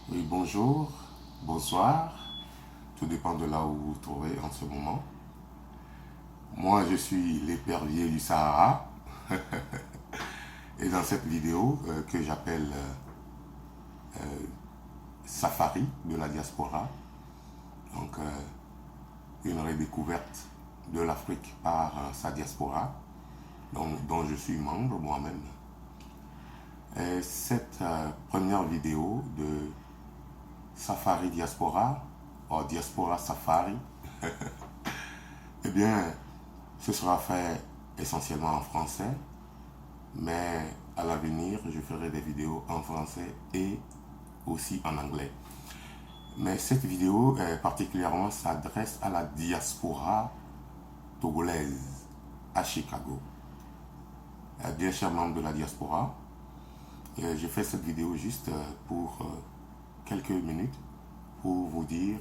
Oui, bonjour, bonsoir, tout dépend de là où vous vous trouvez en ce moment. Moi, je suis l'épervier du Sahara et dans cette vidéo que j'appelle Safari de la diaspora, donc une redécouverte de l'Afrique par sa diaspora, dont je suis membre moi-même. Et cette première vidéo de Safari Diaspora, ou Diaspora Safari, eh bien, ce sera fait essentiellement en français, mais à l'avenir, je ferai des vidéos en français et aussi en anglais. Mais cette vidéo particulièrement s'adresse à la diaspora togolaise à Chicago. Bien chers membres de la diaspora, j'ai fait cette vidéo juste pour quelques minutes pour vous dire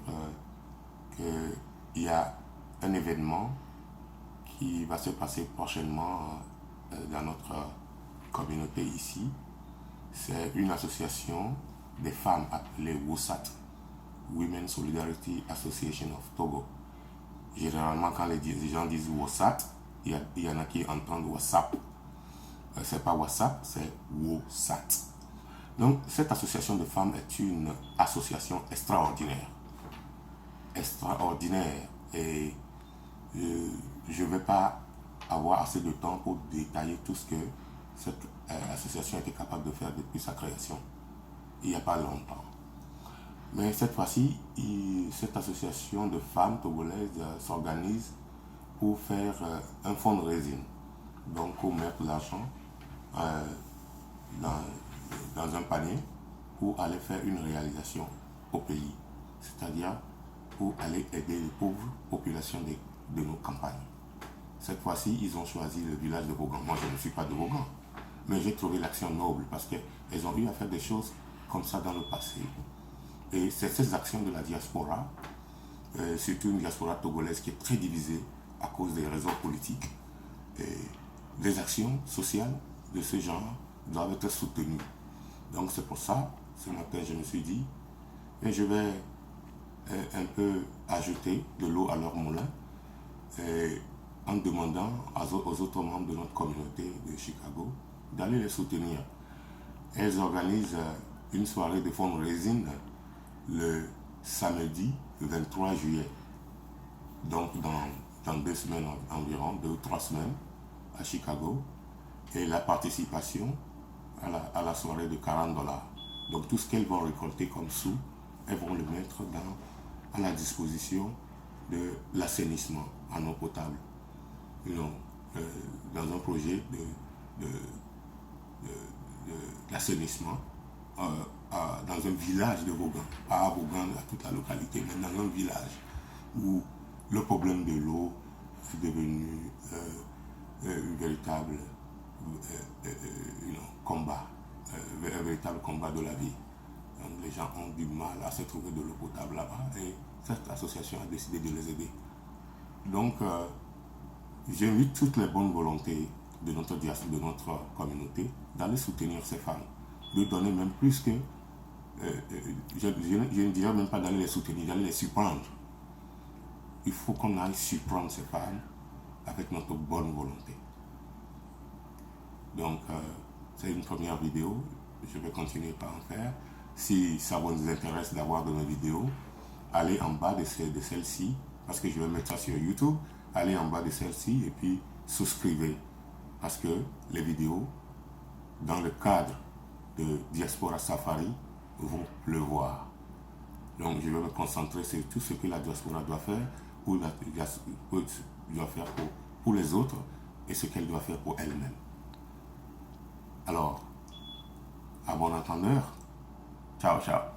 qu'il y a un événement qui va se passer prochainement dans notre communauté ici. C'est une association des femmes appelée WOSAT, Women Solidarity Association of Togo. Généralement, quand les gens disent WOSAT, il y en a qui entendent WhatsApp. C'est pas WhatsApp, c'est WOSAT. Donc, cette association de femmes est une association extraordinaire. Extraordinaire. Et je ne vais pas avoir assez de temps pour détailler tout ce que cette association était capable de faire depuis sa création, il n'y a pas longtemps. Mais cette fois-ci, cette association de femmes togolaises s'organise pour faire un fundraising, donc pour mettre l'argent dans un panier pour aller faire une réalisation au pays, c'est-à-dire pour aller aider les pauvres populations de nos campagnes. Cette fois-ci, ils ont choisi le village de Vaughan. Moi, je ne suis pas de Vaughan, mais j'ai trouvé l'action noble parce qu'elles ont eu à faire des choses comme ça dans le passé. Et c'est ces actions de la diaspora, surtout une diaspora togolaise qui est très divisée à cause des raisons politiques. Et des actions sociales de ce genre doivent être soutenues. Donc c'est pour ça, ce matin, je me suis dit, et je vais un peu ajouter de l'eau à leur moulin, en demandant aux autres membres de notre communauté de Chicago d'aller les soutenir. Elles organisent une soirée de fundraising le samedi 23 juillet, donc dans 2 semaines environ, 2 ou 3 semaines à Chicago, et la participation à la soirée de $40. Donc tout ce qu'elles vont récolter comme sous, elles vont le mettre à la disposition de l'assainissement en eau potable. Dans un projet d'assainissement dans un village de Vaughan, pas à Vaughan, à toute la localité, mais dans un village où le problème de l'eau est devenu un véritable combat, un véritable combat de la vie. Donc, les gens ont du mal à se trouver de l'eau potable là-bas et cette association a décidé de les aider. Donc, j'invite toutes les bonnes volontés de notre communauté d'aller soutenir ces femmes, de donner même plus que, je ne dirais même pas d'aller les soutenir, d'aller les surprendre. Il faut qu'on aille surprendre ces femmes avec notre bonne volonté. Donc, c'est une première vidéo, je vais continuer par en faire. Si ça vous intéresse d'avoir de mes vidéos, allez en bas de celle-ci, parce que je vais mettre ça sur YouTube, allez en bas de celle-ci et puis souscrivez, parce que les vidéos, dans le cadre de Diaspora Safari, vont pleuvoir. Donc je vais me concentrer sur tout ce que la diaspora doit faire pour les autres et ce qu'elle doit faire pour elle-même. Alors, à bon entendeur, ciao ciao.